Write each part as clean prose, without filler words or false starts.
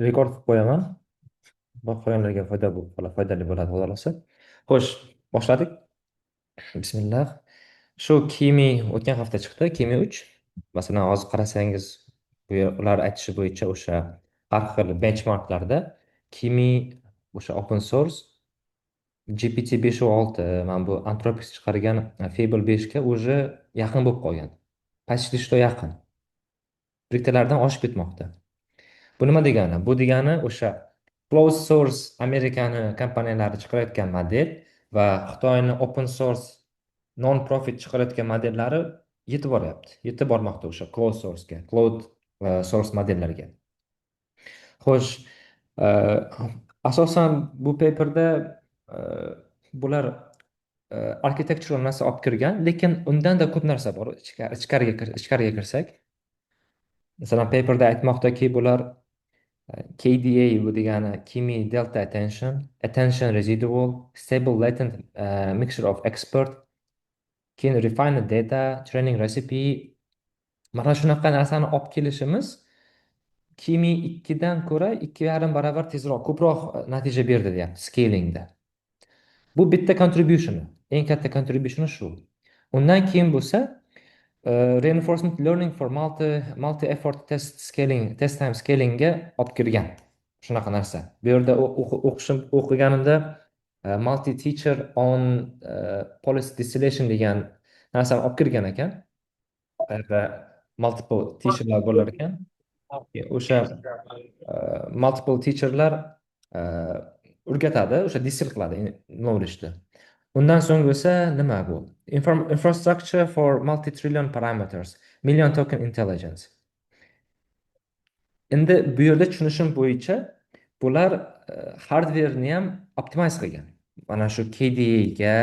Rekord qilib qo'yaman. Boshqalarga foydali bo'ladi, xudo xohlasa. Xo'sh, boshladik. Bismillah. Shu Kimi o'tgan hafta chiqdi, Kimi 3. Masalan, hozir qarasangiz, ular aytishi bo'yicha o'sha har xil benchmarklarda Kimi o'sha open source GPT-5 va 6, mana bu Anthropic chiqargan Fable 5 ga уже yaqin bo'lib qolgan. Почти что yaqin. Bittalardan oshib ketmoqda. Bu nima degani? Bu degani o'sha closed source Amerikani kompaniyalari chiqarayotgan model va Xitoyning open source non-profit chiqarayotgan modellari yetib boryapti. Yetib bormoqda o'sha closed sourcega, cloud source modellarga. Xo'sh, asosan bu paperda bular architectural narsa olib kirgan, lekin undanda ko'p narsa bor. Ichkariga kirsak, masalan, paperda aytmoqdaki, bular KDA bu degani Kimi Delta Attention, Attention Residual, Stable Latent Mixture of Expert, keyin Refined Data, Training Recipe. Mana shunaqa narsani olib kelishimiz Kimi 2dan ko'ra 2,5 barobar tezroq, ko'proq natija berdi deyapti scalingda. Bu bitta contribution, eng katta contribution shu. Undan keyin bo'lsa reinforcement learning for multi effort test time scalingga olib kirgan. Shunaqa narsa. Bu yerda o'qiganimda multi teacher on policy distillation degan narsani olib kirgan ekan. Multiple teacherlar bo'lar ekan. O'sha multiple teacherlar o'rgatadi, o'sha distill qiladi knowledge. Undan so'ng bo'lsa nima bu? Infrastructure for multi-trillion parameters, million token intelligence. Endi bu yerda tushunishim bo'yicha bular hardverni ham optimize qilgan. Mana shu KDA ga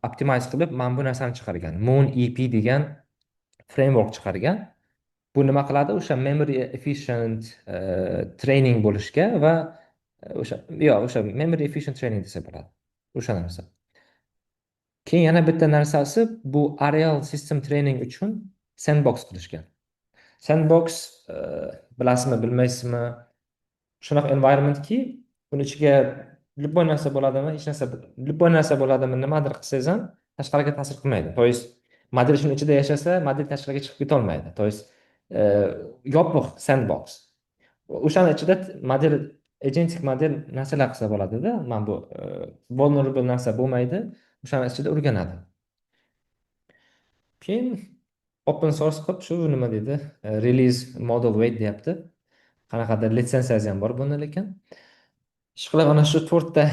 optimize qilib, mana bu narsani chiqargan. Moon EP degan framework chiqargan. Bu nima qiladi? O'sha memory efficient training bo'lishga va o'sha memory efficient training desa bo'ladi. O'sha narsa. Keyin yana bitta narsasi bu Arial system training uchun sandbox qilishgan. Sandbox bilasizmi, bilmaysizmi? Shunaqa environmentki, buni ichiga любой narsa bo'ladimi, hech narsa, любой narsa bo'ladimi, nimadir qilsangiz ham tashqariga ta'sir qilmaydi. To есть model shuni ichida yashasa, model tashqariga chiqib keta olmaydi. To есть yopiq sandbox. O'shani ichida model agentic model narsalar qilsa bo'ladi-da. Mana bu vulnerable narsa bo'lmaydi. O'shani ichida o'rganadi. Keyin open source qilib shu nima deydi? Release model weight deyapti. Qanaqadir litsenziyasi ham bor buni, lekin ishqilib ana shu 4 ta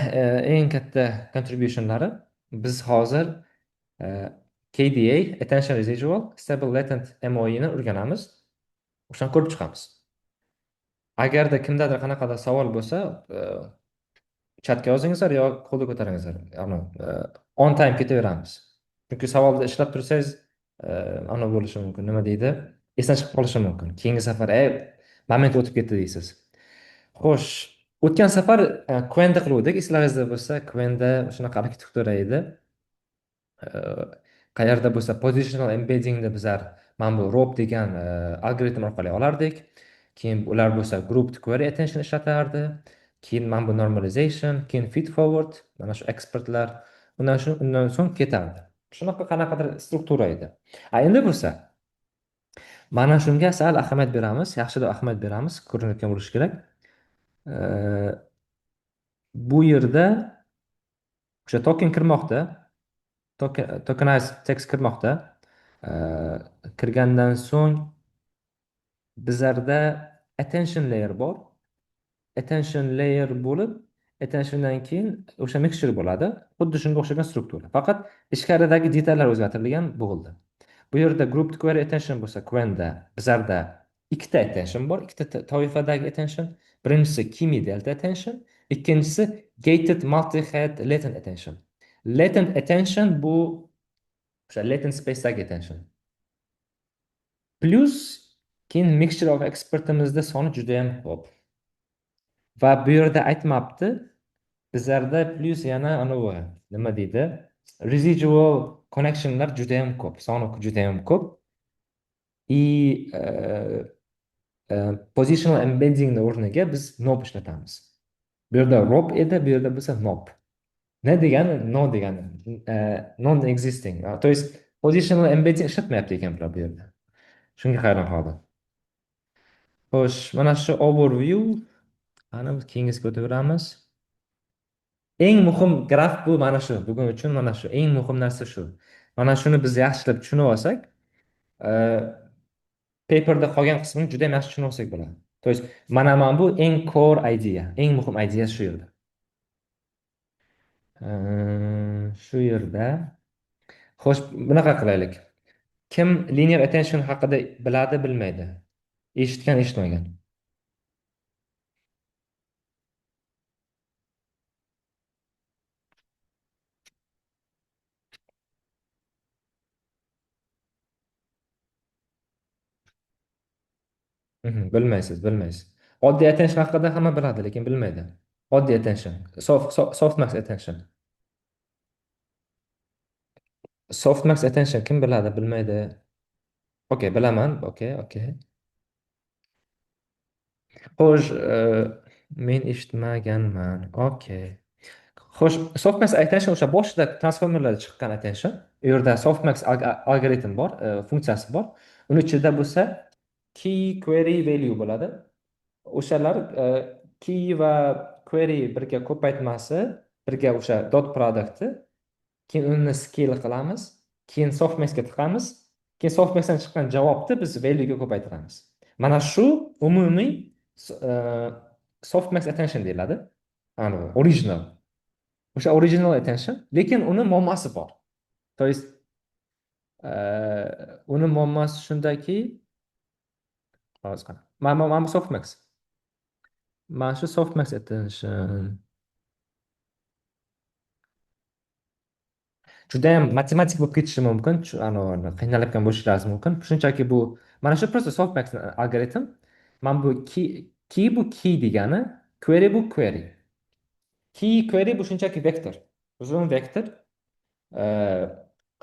eng katta contributionlari biz hozir KDA, Attention Residual, Stable Latent MOE ni o'rganamiz. O'shani ko'rib chiqamiz. Agarda kimdadir qanaqadir savol bo'lsa, chatga yozingizlar yo qo'lni ko'taringizlar. On time ketaveramiz. Chunki savolda ishlab tursangiz, ana bo'lishi mumkin. Nima deydi? Esdan chiqib qolishi mumkin. Keyingi safar, moment o'tib ketdi deysiz. Xo'sh, o'tgan safar Qwen'da qiluvdik. Eslaringizda bo'lsa, Qwen'da shunaqa arxitektura edi. Qayerda bo'lsa positional embeddingni bizlar mana bu ROP degan algoritm orqali olardik. Keyin ular bo'lsa grouped query attention ishlatardi. Keyin mana bu normalization, keyin feed forward, mana shu expertlar, undan so'ng ketardi. Shunaqa qanaqadir struktura edi. Endi bo'lsa mana shunga sal ahamiyat beramiz, yaxshiroq ahamiyat beramiz, ko'rinayotgan bo'lishi kerak. Bu yerda o'sha token kirmoqda, tokenized text kirmoqda. Kirgandan so'ng bizlarda attention layer bor. Attention layer bo'lib, attentiondan keyin o'sha mixture bo'ladi. Xuddi shunga o'xshagan struktura. Faqat ichkaridagi detallar o'zgartirilgan bo'ldi. Bu yerda grouped query attention bo'lsa, Qwen'da bizlarda ikkita attention bor, ikkita toifadagi attention. Birinchisi Kimi delta attention, ikkinchisi gated multi-head latent attention. Latent attention bu o'sha latent space'dagi attention. Plus keyin mixture of expertimizda soni juda ham ko'p. Va bu yerda aytmabdi, bizlarda plus yana nima deydi? Residual connectionlar juda ham ko'p, soni juda ham ko'p. positional embeddingni o'rniga biz nob ishlatamiz. Bu yerda rob edi, bu yerda bo'lsa nob. Ne degani? No degani. Non-existing. To есть positional embedding ishlatmayapti ekan bular bu yerda. Shunga hayron qoldim. Xo'sh, mana shu overview. Ana biz keyingisiga o'taveramiz. Eng muhim graf bu mana shu. Bugun uchun mana shu. Eng muhim narsa shu. Mana shuni biz yaxshilab tushunib olsak, e, paperda qolgan qismini juda ham yaxshi tushunib olsak bo'ladi. То есть mana bu eng core idea, eng muhim idea shu yerda. Shu yerda. Xo'sh, bunaqa qilaylik. Kim linear attention haqida biladi, bilmaydi? Eshitgan, eshitmagan? Bilmaysiz, bilmaysiz. Oddiy attention haqida hamma biladi, lekin bilmaydi. Oddiy attention. Softmax attention. Softmax attention kim biladi, bilmaydi? Okey, bilaman. Okey. Xo'sh, men eshitmaganman. Okey. Xo'sh, softmax attention o'sha boshida transformerlarda chiqqan attention. U yerda softmax algoritm bor, funksiyasi bor. Uni ichida bo'lsa key query value bo'ladi. O'shalar key va query birga ko'paytmasi, birga o'sha dot product'i, keyin uni scale qilamiz, keyin softmaxga tiqamiz, keyin softmaxdan chiqqan javobni biz value'ga ko'paytiramiz. Mana shu umumiy e, softmax attention deyiladi. Original. O'sha original attention, lekin uni muammosi bor. То есть uni muammosi shundaki, hozir qara. Mana bu softmax. Mana shu softmax attention. Judayam matematik bo'lib ketishi mumkin, qiynalib ham bo'lishingiz mumkin. Shunchaki bu mana shu просто softmax algoritm. Mana bu key bu key degani, query bu query. Key query bu shunchaki vektor. Uzun vektor.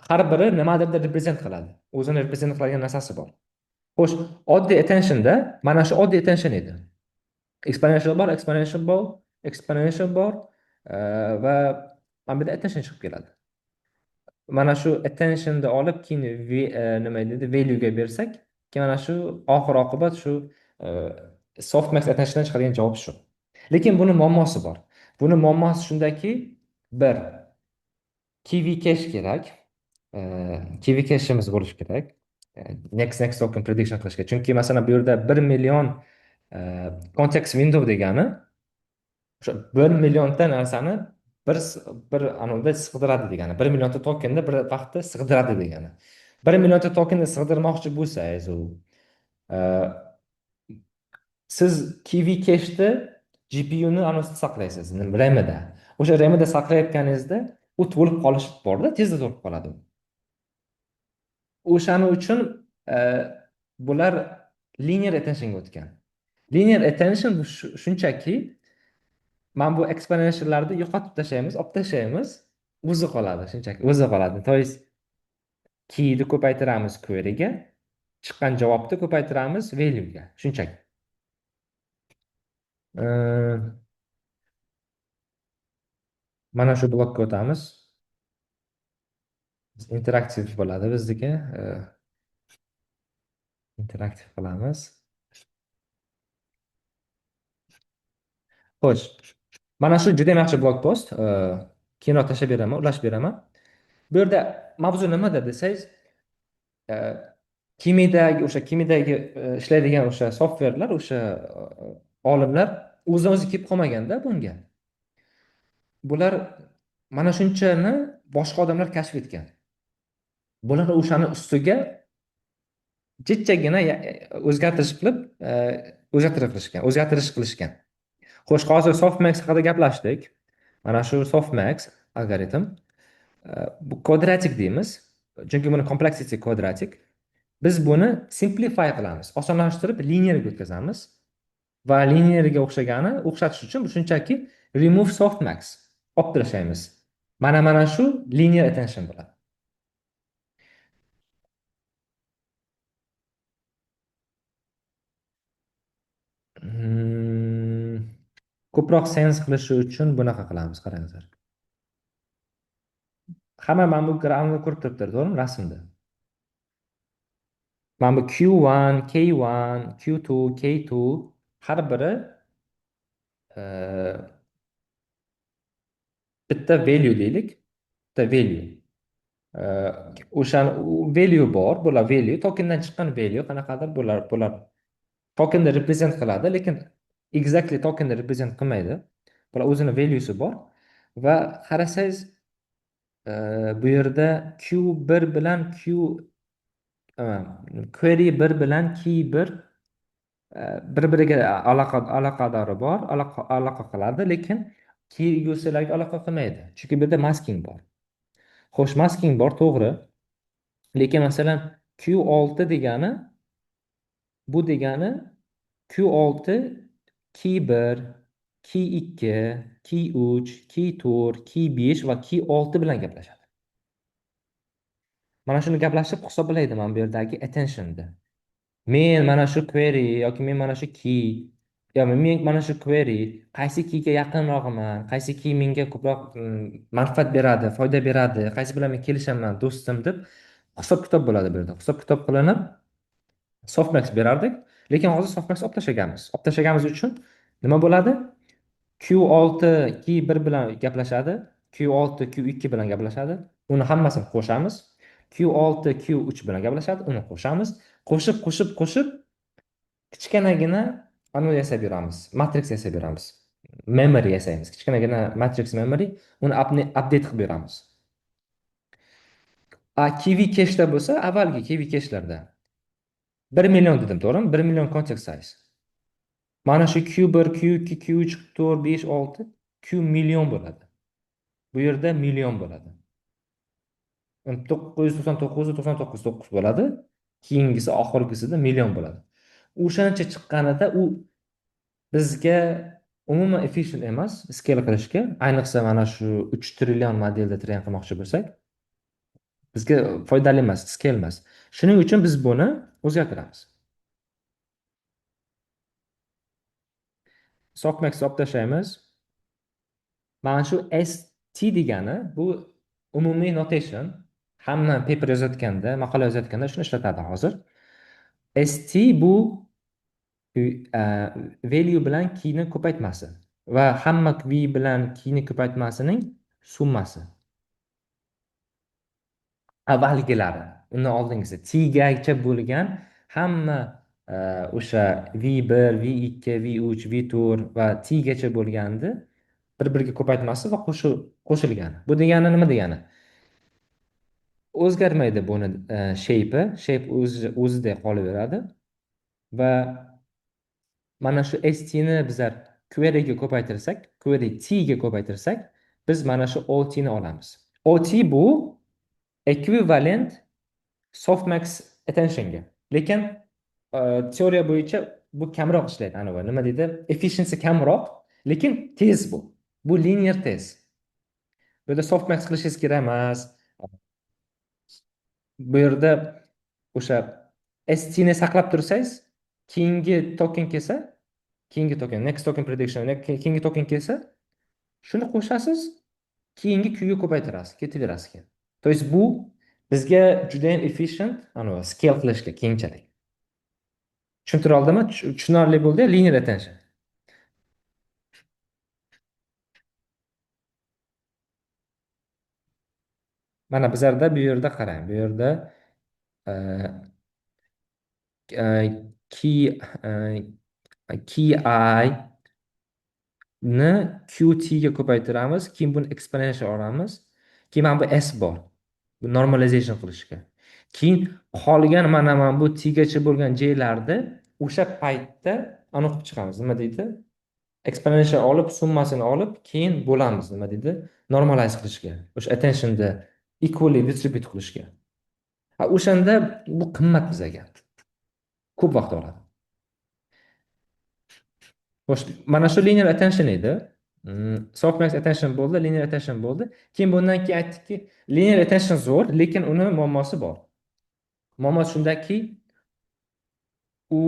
Har biri nimadirni reprezent qiladi. O'zini reprezent qiladigan narsasi bor. Xo'sh, oddiy attentionda mana shu oddiy attention edi. Exponential bor, exponential bor va mana bu yerda attention chiqib keladi. Mana shu attentionni olib keyin nima deydi, value ga bersak, keyin mana shu oxir oqibat shu softmax attentiondan chiqadigan javob shu. Lekin buni muammosi bor. Buni muammosi shundaki, bir KV cache kerak. KV cache'imiz bo'lishi kerak. Next token prediction qilishga. Chunki masalan bu yerda 1 million context window degani o'sha 1 millionta narsani bir anavda sig'diradi degani. 1 millionta tokenni bir vaqtda sig'diradi degani. 1 millionta tokenni sig'dirmoqchi bo'lsangiz, siz KV cache'da GPUni anavsida saqlaysiz, RAM-da. O'sha RAM-da saqlayotganingizda u to'lib qolishi borda, tezda to'lib qoladi. O'shaning uchun bular linear attentionga o'tgan. Linear attention shunchaki mana bu exponentiallarni yo'qotib tashlaymiz, olib tashlaymiz, o'zi qoladi, shunchaki o'zi qoladi. To есть keyni ko'paytiramiz queryga, chiqqan javobni ko'paytiramiz value'ga, shunchaki. Mana shu blokka o'tamiz. Interaktiv bo'ladi bizniki. Interaktiv qilamiz. Xo'sh. Mana shu juda ham yaxshi blog post. Keyinroq tashlab beraman, ulashib beraman. Bu yerda mavzu nimada desangiz, kimiyadagi ishlaydigan o'sha softverlar, o'sha olimlar o'zi kelib qolmaganda bunga. Bular mana shunchani boshqa odamlar kashf etgan. Bular o'shani ustiga jichchagina o'zgartirish qilishgan. Xo'sh, hozir softmax haqida gaplashdik. Mana shu softmax algoritm bu kvadratik deymiz. Chunki buni complexity kvadratik. Biz buni simplify qilamiz, osonlashtirib linearga o'tkazamiz va linearga o'xshatish uchun shunchaki remove softmax olib tashlaymiz. Mana shu linear attention bo'ladi. ko'proq sens qilishi uchun bunaqa qilamiz, qarangizlar. Hamma mana bu gramni ko'rib turibdir, to'g'rimi? Rasmda. Mana bu Q1, K1, Q2, K2 har biri e, bitta value deylik. Bitta value. E, o'sha value bor, bular value, tokendan chiqqan value qanaqadir bular tokenni represent qiladi, lekin exactly tokenni represent qilmaydi. Bular o'zini valuesi bor va qarasangiz bu yerda Q1 bilan e, query 1 bilan key 1 bir-biriga aloqadori bor, aloqa qiladi, lekin kelgusilarga aloqa qilmaydi. Chunki bu yerda masking bor. Xo'sh, masking bor, to'g'ri. Lekin masalan Q6 degani bu degani Q6 key 1, key 2, key 3, key 4, key 5 va key 6 bilan gaplashadi. Mana shuni gaplashib hisoblaydi mana bu yerdagi attention'da. Men mana shu query yoki men mana shu key yoki men mana shu query qaysi keyga yaqinrog'iman, qaysi key menga ko'proq manfaat beradi, foyda beradi, qaysi bilan men kelishaman, do'stim deb hisob-kitob bo'ladi bu yerda. Hisob-kitob qilinib softmax berardik, lekin hozir softmax olib tashlaganmiz. Olib tashlaganimiz uchun nima bo'ladi? Q6 Q1 bilan gaplashadi, Q6 Q2 bilan gaplashadi. Uni hammasini qo'shamiz. Q6 Q3 bilan gaplashadi, uni qo'shamiz. Qo'shib kichkinagina anavi yasab beramiz. Matrix yasab beramiz. Memory yasaymiz. Kichkinagina matrix memory, uni update qilib beramiz. Kiwi cache'da bo'lsa, avvalgi Kiwi cache'larda 1 million dedim, to'g'rimi? 1 million context size. Mana shu Q1, Q2, Q3, Q4, 5, 6, Q million bo'ladi. Bu yerda million bo'ladi. 999 bo'ladi. Keyingisi oxirgisida million bo'ladi. O'shancha chiqqanida u bizga umuman efficient emas scale qilishga, ayniqsa mana shu 3 trillion modelda train qilmoqchi bo'lsak, bizga foydali emas, scale emas. Shuning uchun biz buni o'zgartiramiz. Softmax olib tashlaymiz. Mana shu ST degani bu umumiy notation. Hamma paper yozayotganda, maqola yozayotganda shuni ishlatadi hozir. ST bu value bilan keyni ko'paytmasi va hamma v bilan keyni ko'paytmasining summasi. Avvalgilari, undan oldingisi t-gacha bo'lgan hamma o'sha v1, v2, v3, v4 va t-gacha bo'lgandi bir-biriga ko'paytmasi va qo'shilgani. Bu degani nima degani? O'zgarmaydi buni shape o'zida qolaveradi va mana shu st ni bizlar query ga ko'paytirsak, query t ga ko'paytirsak, biz mana shu ot ni olamiz. Ot bu ekvivalent softmax attentionga. Lekin teoriya bo'yicha bu kamroq ishlaydi. Anavi nima deydi? Efficiency kamroq, lekin tez bu. Bu linear tez. Bu yerda softmax qilishingiz kerak emas. Bu yerda o'sha st ni saqlab tursangiz, keyingi token kelsa, keyingi token, next token prediction, keyingi token kelsa, shuni qo'shasiz, keyingi kuyga ko'paytirasiz, ketaverasiz keyin. То есть bu bizga juda ham efficient, anavi scale qilishga keyinchalik. Tushuntira oldimmi? Tushunarli bo'ldi, linear attention. Mana bizlarda bu yerda qarang, bu yerda key I ni qt ga ko'paytiramiz, keyin buni exponential olamiz, keyin mana bu s bor. Bu normalization qilishga. Keyin qolgan mana bu t gacha bo'lgan j'larni o'sha paytda aniq qilib chiqamiz. Nima deydi? Exponential olib, summasini olib, keyin bo'lamiz, nima deydi? Normalize qilishga. O'sha attention'da equally distribute qilishga. O'shanda bu qimmat bizga. Ko'p vaqt oladi. Xo'sh, mana shu linear attention edi. Softmax attention bo'ldi, linear attention bo'ldi. Keyin bundan keyin aytdikki, linear attention zo'r, lekin uni muammosi bor. Muammo shundaki, u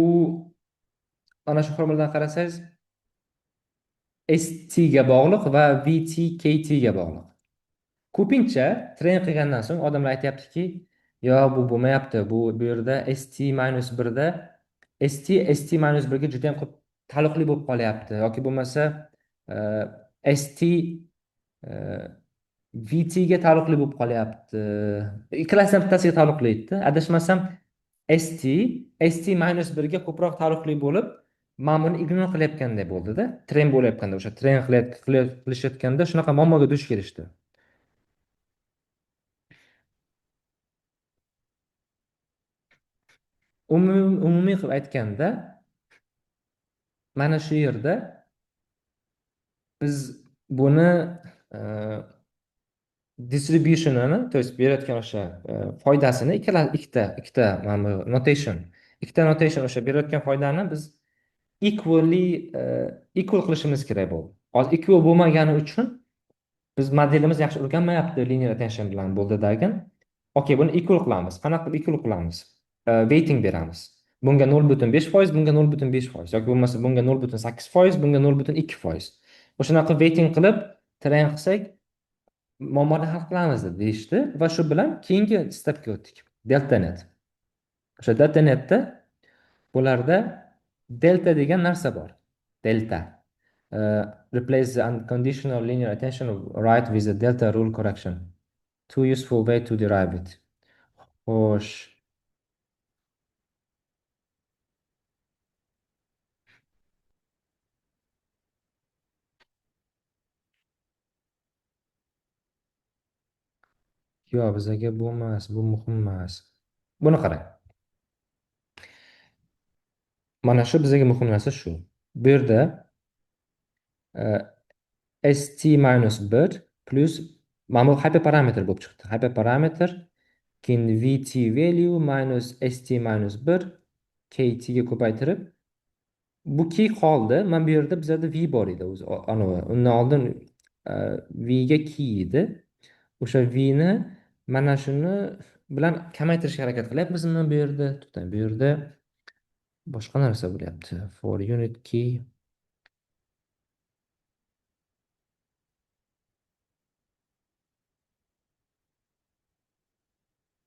ana shu formuladan qarasangiz, ST ga bog'liq va VT KT ga bog'liq. Ko'pincha train qilgandan so'ng odamlar aytyaptiki, yo bu bo'lmayapti. Bu yerda ST-1da ST-1ga juda ham ko'p taalluqli bo'lib qolyapti yoki bo'lmasa ST VT ga taalluqli bo'lib qolyapti. Ikkalasidan bittasiga taalluqli edi. Adashmasam ST ST-1ga ko'proq taalluqli bo'lib, men buni ignor qilayotganday bo'ldi-da. Train bo'layotganda, o'sha train qilishayotganda shunaqa muammoga duch kelishdi. Umumiy qilib aytganda, mana shu yerda biz buni distributionini, to есть berayotgan o'sha foydasini ikkita mana bu notation o'sha berayotgan foydani biz equal qilishimiz kerak bo'ldi. Hozir equal bo'lmagani uchun biz modelimiz yaxshi o'rganmayapti linear attention bilan bo'ldidagi. Okey, buni equal qilamiz. Qanaqa qilib equal qilamiz? Weighting beramiz. Bunga 0,5%, bunga 0,5% yoki bo'lmasa bunga 0,8%, bunga 0,2%. O'shanaqa weighting qilib train qilsak muammoni hal qilamiz deb deyishdi va shu bilan keyingi stepga o'tdik. Delta net. O'sha delta netda bularda delta degan narsa bor. Delta. Replace the unconditional linear attention right with the delta rule correction. Two useful way to derive it. Xo'sh. Yo'q, bizga bu emas, bu muhim emas. Buni qarang. Mana shu bizga muhim narsa shu. Bu yerda st-1 plus mana bu hyperparameter bo'lib chiqdi. Hyperparameter keyin vt value minus st-1 kt ga ko'paytirib bu key qoldi. Mana bu yerda bizda v bor edi o'zi anavi. Undan oldin v ga key edi. O'sha v ni mana shuni bilan kamaytirishga harakat qilyapmizmi bu yerda? To'xtang, bu yerda boshqa narsa bo'lyapti. For unit key.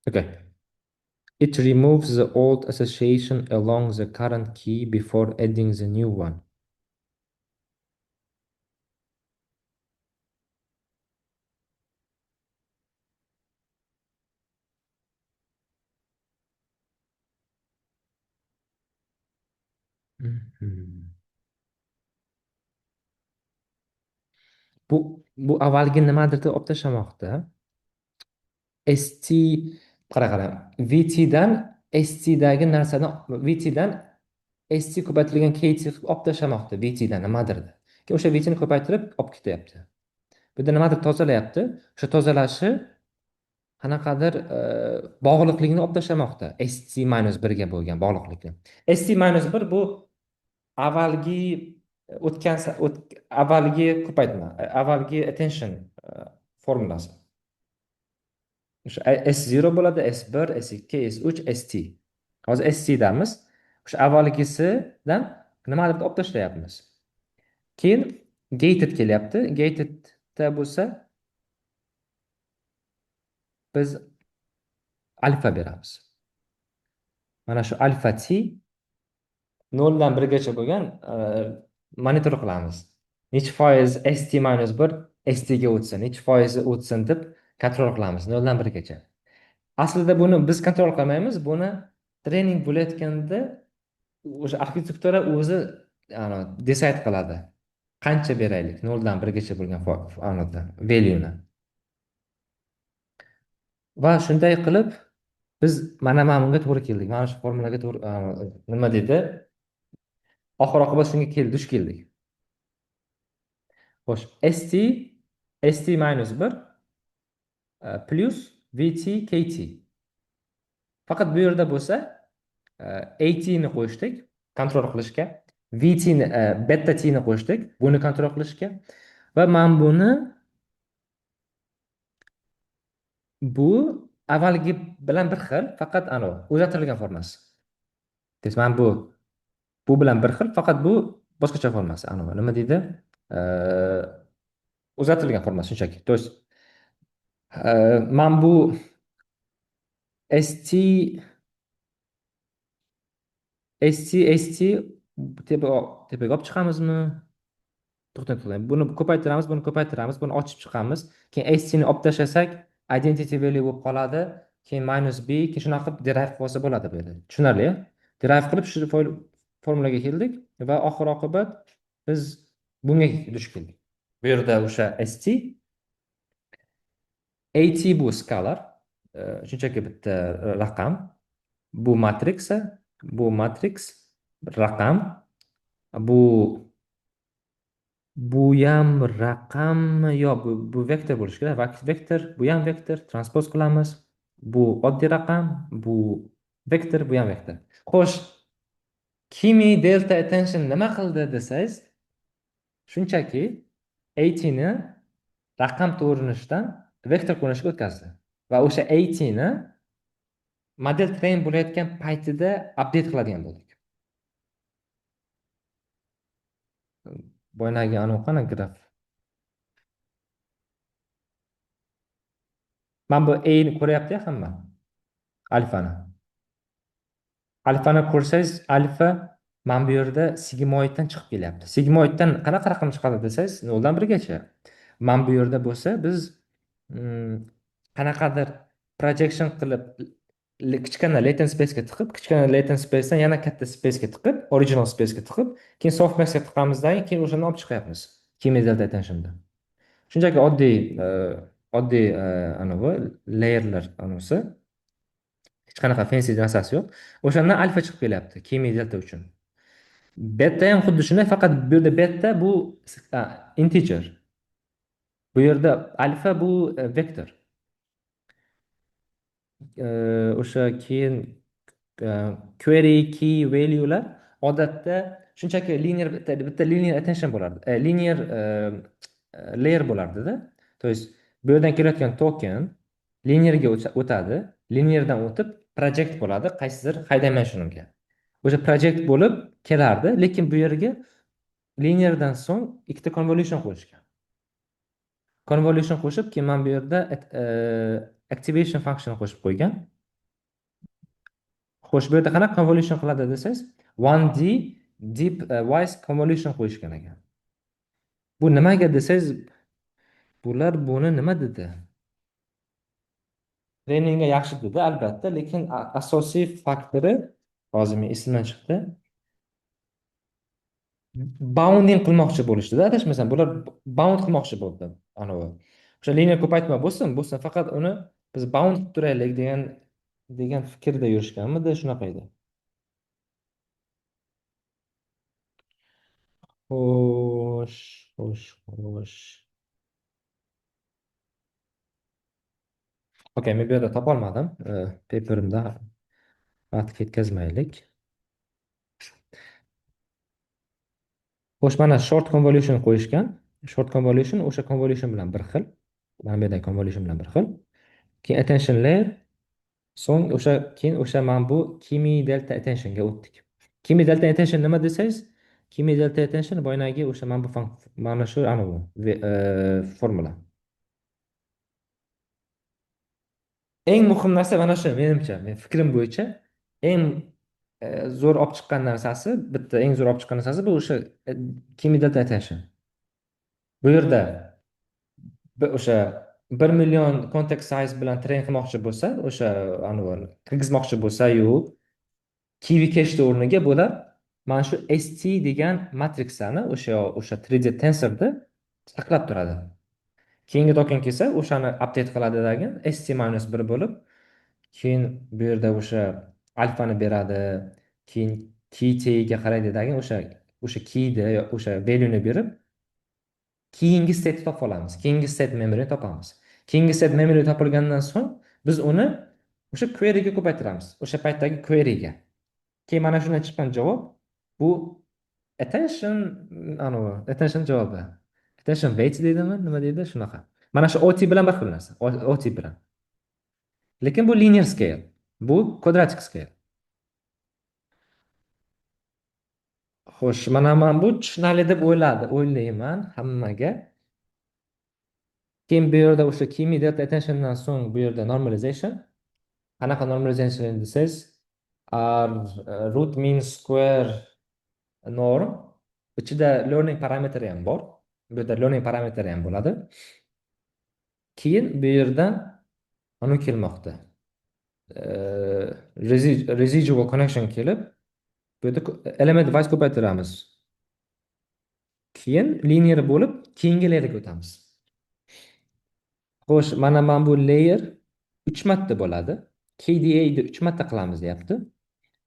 Okay. It removes the old association along the current key before adding the new one. Mhm. Bu avvalgi nimadir olib tashlamoqda. ST qara VT dan ST dagi narsadan VT dan ST ko'paytirilgan KT olib tashlamoqda VT dan nimadir. Keyin o'sha VT ni ko'paytirib olib ketyapti. Bu yerda nimadir tozalayapti. O'sha tozalashi qanaqadir bog'liqlikni olib tashlamoqda. ST-1 ga bo'lgan bog'liqlikni. ST-1 bu avvalgi avvalgi ko'paytma, avvalgi attention formulasi. O'sha S0 bo'ladi, S1, S2, S3, ST. Hozir ST damiz. O'sha avvalgisidan nimadir olib tashlayapmiz. Keyin gated kelyapti. Gatedda bo'lsa biz alfa beramiz. Mana shu alfa t 0 dan 1 gacha bo'lgan monitor qilamiz. Necha foiz ST-1 ST ga o'tsin, necha foizi o'tsin deb kontrol qilamiz 0 dan 1 gacha. Aslida buni biz kontrol qilmaymiz, buni trening bo'layotganda o'sha arxitektura o'zi decide qiladi. Qancha beraylik 0 dan 1 gacha bo'lgan value ni. Va shunday qilib biz mana bunga to'g'ri keldik. Mana shu formulaga to'g'ri nima dedi? Oxir-oqibat shunga duch keldik. Xo'sh, st-1 plus vt kt. Faqat bu yerda bo'lsa at ni qo'shdik kontrol qilishga, vt ni beta t ni qo'shdik buni kontrol qilishga va men buni bu avvalgi bilan bir xil, faqat o'zgartirilgan formasi. Men bu bilan bir xil, faqat bu boshqacha formasi. Nima deydi? uzatilgan formasi shunchaki. То есть man bu st st tepaga olib chiqamizmi? To'xtang. Buni ko'paytiramiz, buni ko'paytiramiz, buni ochib chiqamiz. Keyin st ni olib tashlasak, identity value bo'lib qoladi. Keyin minus b, keyin shunaqa qilib derive qilsa bo'ladi bu yerda. Tushunarli? Derive qilib shu formulaga keldik va oxir oqibat biz bunga duch keldik. Bu yerda o'sha st, at bu skalar, shunchaki bitta raqam. Bu matriksa, bu matriks raqam, bu bu ham raqammi yo bu vektor bo'lishi kerak. Vektor, bu ham vektor, transpoz qilamiz. Bu oddiy raqam, bu vektor, bu ham vektor. Xo'sh, Kimi delta attention nima qildi desangiz, shunchaki 80 ni raqam ko'rinishdan vektor ko'rinishga o'tkazdi. Va o'sha 80 ni model train bo'layotgan paytida update qiladigan bo'ldik. Boyagi anavi qana graf. Mana bu A ni ko'ryapti hamma. Alfani. Alfani ko'rsangiz, alfa mana bu yerda sigmoiddan chiqib kelyapti. Sigmoiddan qanaqa raqam chiqadi desangiz, 0 dan 1 gacha. Mana bu yerda bo'lsa, biz qanaqadir projection qilib kichkina latent spacega tiqib, kichkina latent spacedan yana katta spacega tiqib, original spacega tiqib, keyin softmaxga tiqamizdan keyin o'shani olib chiqyapmiz. Kimi delta attentionda. Shunchaki oddiy anavi layerlar anavisi hech qanaqa fancy narsasi yo'q. O'shandan alfa chiqib kelyapti Kimi delta uchun. Beta ham xuddi shunday, faqat bu yerda beta bu integer. Bu yerda alfa bu vektor. O'sha keyin query key value'lar odatda shunchaki bitta linear attention bo'lardi. Linear layer bo'lardida. То есть bu yerdan kelayotgan token linearga o'tadi. Lineardan o'tib project bo'ladi qaysidir high dimensionga. O'sha project bo'lib kelardi, lekin bu yerga lineardan so'ng ikkita convolution qo'shgan. Convolution qo'shib, keyin mana bu yerda activation function qo'shib qo'ygan. Xo'sh, bu yerda qanaqa convolution qiladi desangiz, 1D deep wise convolution qo'yishgan ekan. Bu nimaga desangiz, bular buni nima dedi? Trainingga yaxshi dedi, albatta, lekin asosiy faktori hozir men esimdan chiqdi. Bounding qilmoqchi bo'lishdi-da, adashmasam, bular bound qilmoqchi bo'ldi, anavi. O'sha linear ko'paytma bo'lsin, faqat uni biz bound qilib turaylik degan fikrda yurishganmidi, shunaqa edi. Xo'sh, xo'sh, xo'sh. Okey, men bu yerda topolmadim. Paperimda vaqt ketkazmaylik. Xo'sh, mana short convolution qo'yishgan. Short convolution o'sha convolution bilan bir xil. Mana bu yerdagi convolution bilan bir xil. Keyin attention layer, so'ng keyin mana bu Kimi delta attentionga o'tdik. Kimi delta attention nima desangiz, Kimi delta attention boyagi o'sha mana shu anavi formula. Eng muhim narsa mana shu, menimcha, men fikrim bo'yicha eng zo'r olib chiqqan narsasi, eng zo'r olib chiqqan narsasi bu o'sha Kimi delta attention. Bu yerda o'sha 1 million context size bilan train qilmoqchi bo'lsa, o'sha anavi kirgizmoqchi bo'lsa-yu, Kiwi cache o'rniga bular mana shu ST degan matriksani o'sha 3D tensorda saqlab turadi. Keyingi token kelsa, o'shani update qiladi degan st-1 bo'lib, keyin bu yerda o'sha alfani beradi, keyin key-ga qaraydi degan o'sha keyni o'sha value'ni berib, keyingi state topib olamiz. Keyingi state memory topamiz. Keyingi state memory topilgandan so'ng biz uni o'sha queryga ko'paytiramiz. O'sha paytdagi queryga. Keyin mana shundan chiqqan javob bu attention javobi. Attention weight deydimi, nima deydi, shunaqa. Mana shu OT bilan bir xil narsa. OT bilan. Lekin bu linear scale. Bu quadratic scale. Xo'sh, mana bu tushunarli deb o'ylayman hammaga. Keyin bu yerda o'sha key immediate attentiondan so'ng bu yerda normalization. Qanaqa normalization desangiz, r root mean square norm ichida learning parametri ham bor. Bu yerda learning parametri ham bo'ladi. Keyin bu yerdan anu kelmoqda. Residual connection kelib, bu yerda element wise ko'paytiramiz. Keyin linear bo'lib, keyingi layerga o'tamiz. Xo'sh, mana bu layer 3 marta bo'ladi. KDA ni 3 marta qilamiz deyapti.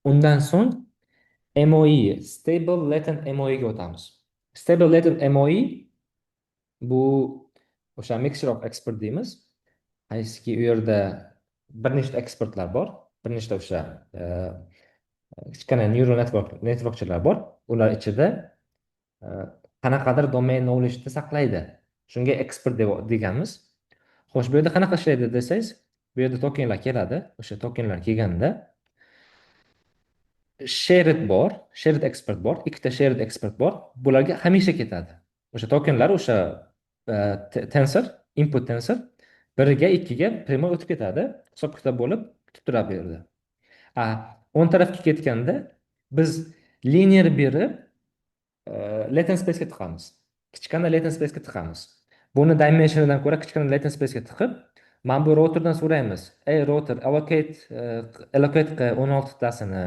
Undan so'ng MOE, Stable Latent MOE ga o'tamiz. Stable Latent MOE bu o'sha mixture of expert deymiz. Qaysiki u yerda bir nechta expertlar bor, bir nechta o'sha kichkina neural networkchilar bor. Ular ichida qanaqadir domain knowledge saqlaydi. Shunga expert deganmiz. Xo'sh, bu yerda qanaqa ishlaydi desangiz, bu yerda tokenlar keladi. O'sha tokenlar kelganda shared bor, shared expert bor, ikkita shared expert bor. Bularga hamisha ketadi. O'sha tokenlar o'sha tensor, input tensor 1 ga 2 ga primo o'tib ketadi. Hisob kitob bo'lib kutib turadi bu yerda. O'ng tarafga ketganda biz linear berib latent space ga tiqamiz. Kichkina latent space ga tiqamiz. Buni dimensionidan ko'ra kichkina latent space ga tiqib, mana bu routerdan so'raymiz. Ey router, allocate qil 16 tasini.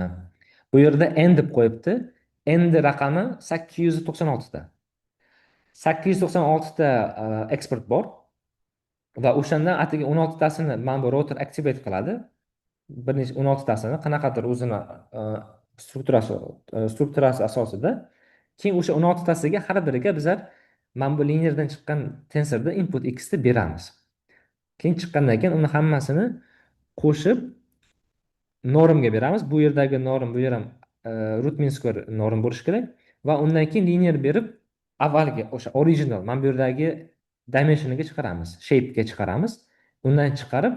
Bu yerda n deb qo'yibdi. N raqami 896 ta. 896 ta expert bor va o'shandan atigi 16 tasini mana bu router activate qiladi. Bir necha 16 tasini qanaqadir o'zini strukturasi asosida. Keyin o'sha 16 tasiga har biriga bizlar mana bu lineardan chiqqan tensorda input x ni beramiz. Keyin chiqqandan keyin uni hammasini qo'shib normga beramiz. Bu yerdagi norm bu yer ham root mean square norm bo'lishi kerak va undan keyin linear berib avvalgi o'sha original mana bu yerdagi dimensioniga chiqaramiz, shape'ga chiqaramiz. Undan chiqarib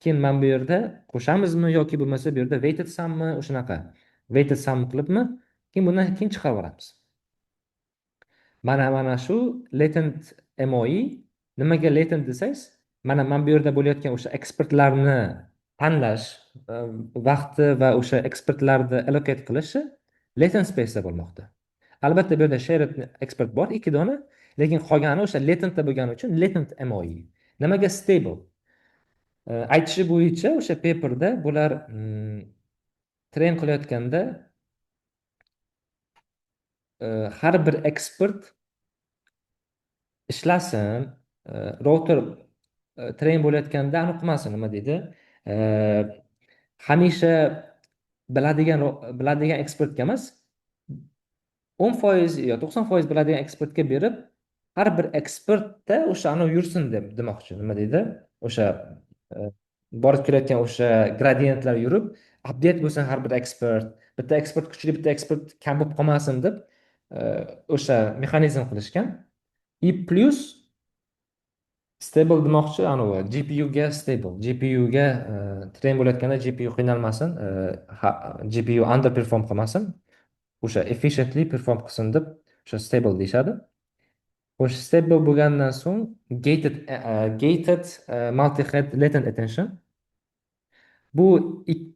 keyin mana bu yerda qo'shamizmi yoki bo'lmasa bu yerda weighted summi o'shanaqa weighted sum qilibmi, keyin bundan keyin chiqarib olamiz. Mana shu latent MOE. Nimaga latent desangiz, mana bu yerda bo'layotgan o'sha ekspertlarni tanlash vaqti va o'sha ekspertlarni allocate qilishi latent space bo'lmoqda. Albatta bu yerda shared expert bor 2 dona, lekin qolgani o'sha latentda bo'lgani uchun latent MOE. Nimaga stable? Aytishi bo'yicha o'sha paperda bular train qilayotganda har bir ekspert ishlasin, router train bo'layotganda aniq qilmasin, nima deydi? Hamisha biladigan ekspertga emas, 10% yo 90% biladigan ekspertga berib, har bir ekspertda o'sha anavi yursin deb demoqchi. Nima deydi? O'sha borib kelayotgan o'sha gradientlar yurib, update bo'lsin har bir ekspert. Bitta ekspert kuchli, bitta ekspert kam bo'lib qolmasin deb o'sha mexanizm qilishgan. I plus stable demoqchi, anavi GPU ga stable. GPU ga train bo'layotganda GPU qiynalmasin, GPU underperform qilmasin. O'sha efficiently perform qilsin deb o'sha stable deyshadi. O'sha stable bo'lgandan so'ng gated multi-head latent attention. Bu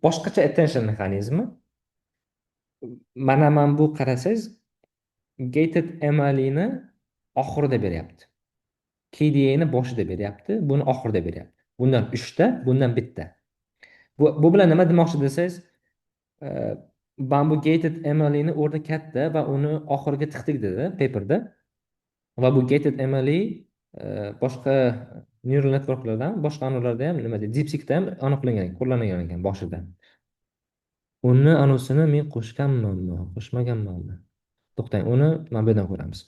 boshqacha attention mexanizmi. Mana bu qarasangiz gated MLE ni oxirida beryapti. KDA ni boshida beryapti, buni oxirida beryapti. Bundan 3 ta, bundan bitta. Bu bilan nima demoqchi desangiz, bu gated MLE ni o'rni katta va uni oxiriga tiqdik dedi paperda. Va bu gated MLE boshqa neural networklardan, boshqa anavlarda ham nima deydi, DeepSeekda ham aniqlangan, qo'llangan ekan boshida. Uni anusini men qo'shganmanmi, qo'shmaganmanmi? To'xtang, uni mana bu yerdan ko'ramiz.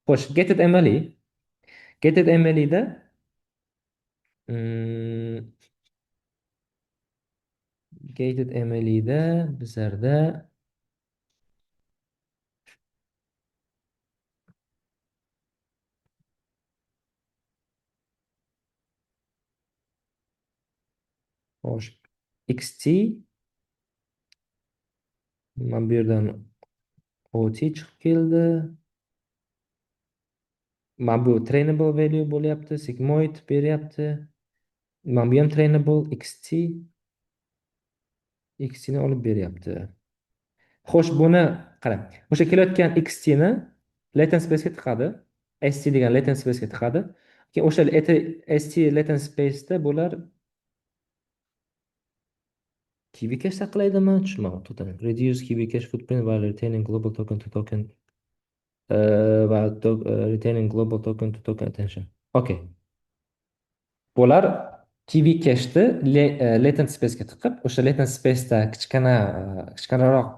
Xo'sh, gated MLE. Gated MLE da gated MLE da bizlarda xo'sh, XT mana bu yerdan OT chiqib keldi. Mana bu trainable value bo'lyapti, sigmoid beryapti. Mana bu ham trainable xt ni olib beryapti. Xo'sh, buni qarang. O'sha kelayotgan xt ni latent space ga tiqadi. st degan latent space ga tiqadi. Keyin o'sha st latent space da bular key cache saqlaydimi? Tushunmadim. To'xtang. Reduce key cache footprint while retaining global token to token retaining global token to token attention. Okay. Bular key cache'ni latent space'ga tiqib, o'sha latent space'da kichkinaroq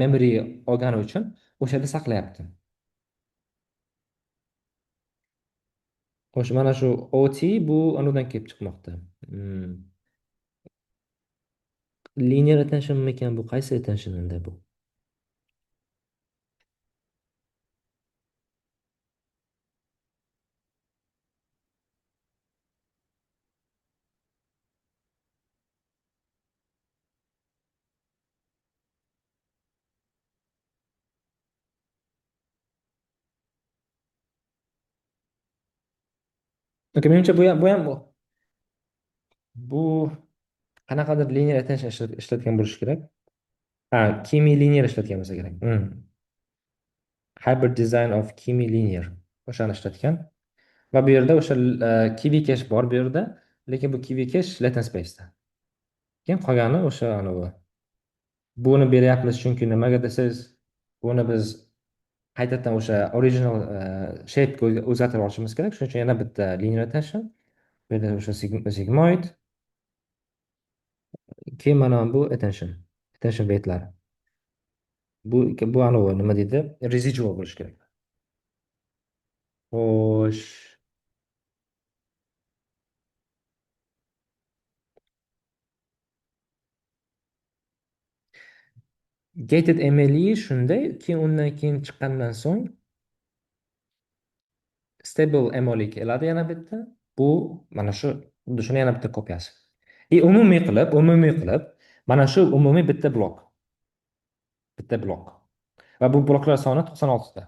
memory olgani uchun o'sha yerda saqlayapti. Xo'sh, mana shu OT bu anadan kelib chiqmoqda. Linear attentionmi ekan bu? Qaysi attentionda bu? Okay, menimcha bu ham bu qanaqadir linear attention ishlatgan bo'lishi kerak. Ha, Kimi linear ishlatgan bo'lsa kerak. Hybrid design of Kimi linear. O'shani ishlatgan. Va bu yerda o'sha kiwi cache bor bu yerda, lekin bu kiwi cache latent space'da. Keyin qolgani o'sha anavi. Buni beryapmiz chunki nimaga desangiz, buni biz qaytadan o'sha original shape'ga o'zgartirib olishimiz kerak. Shuning uchun yana bitta linear attention. Bu yerda o'sha sigmoid. Keyin mana bu attention weight'lari. Bu anavi nima deydi? Residual bo'lishi kerak. Xo'sh. Gated MLE shunday, keyin undan keyin chiqqandan so'ng stable MLE keladi yana bitta. Bu mana shu xuddi shuni yana bitta kopiyasi. Umumiy qilib mana shu umumiy bitta blok. Va bu bloklar soni 96 ta.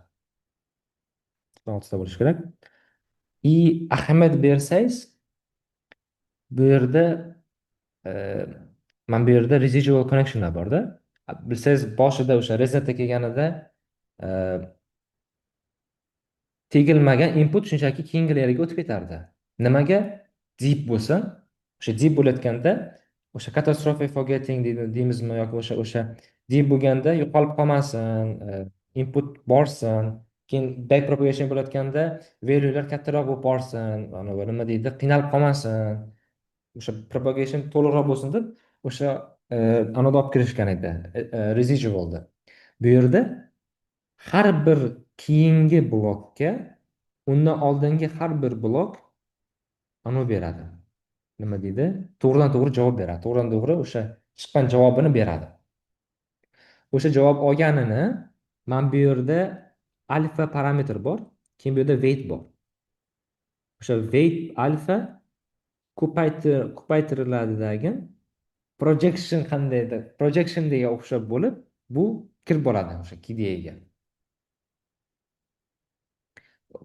96 ta bo'lishi kerak. Ahamiyat bersangiz bu yerda mana bu yerda residual connectionlar borda. Bilsangiz boshida o'sha resetga kelganida tegilmagan input shunchaki keyingi layerga o'tib ketardi. Nimaga? Deep bo'lsin. O'sha deep bo'layotganda o'sha catastrophic forgetting deymizmi yoki o'sha deep bo'lganda yo'qolib qolmasin, input borsin, keyin back propagation bo'layotganda value'lar kattaroq bo'lib borsin, nima deydi, qiynalib qolmasin. O'sha propagation to'liqroq bo'lsin deb o'sha anada olib kirishgan edi, residualda. Bu yerda har bir keyingi blokka undan oldingi har bir blok anavi beradi. Nima deydi? To'g'ridan to'g'ri javob beradi. To'g'ridan to'g'ri o'sha chiqqan javobini beradi. O'sha javob olganini mana bu yerda alfa parametr bor, keyin bu yerda weight bor. O'sha weight alfa ko'paytiriladidagi projection qandaydir, projectionga o'xshab bo'lib, bu kirib boradi o'sha KDA ga.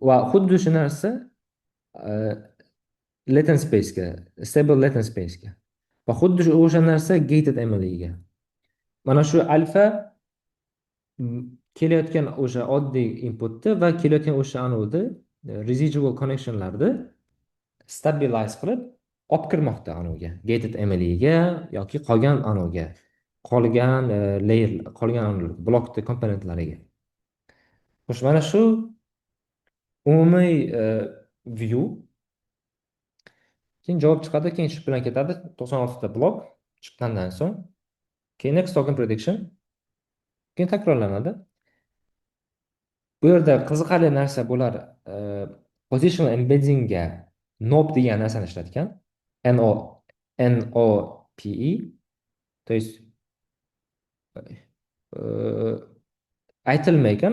Va xuddi shu narsa latent space'ga, stable latent space'ga. Va xuddi o'sha narsa gated MLE'ga. Mana shu alfa kelayotgan o'sha oddiy inputni va kelayotgan o'sha anodi residual connectionlarni stabilize qilib olib kirmoqda anoga, gated MLE'ga yoki qolgan anoga, qolgan layer, qolgan blokni komponentlariga. Xo'sh, mana shu umumiy view. Keyin javob chiqadi, keyin shu bilan ketadi 96 ta blok chiqqandan so'ng. Keyin next token prediction. Keyin takrorlanadi. Bu yerda qiziqarli narsa bular positional embeddingga NOP degan narsani ishlatgan. NOPE. То есть aytilmaykan,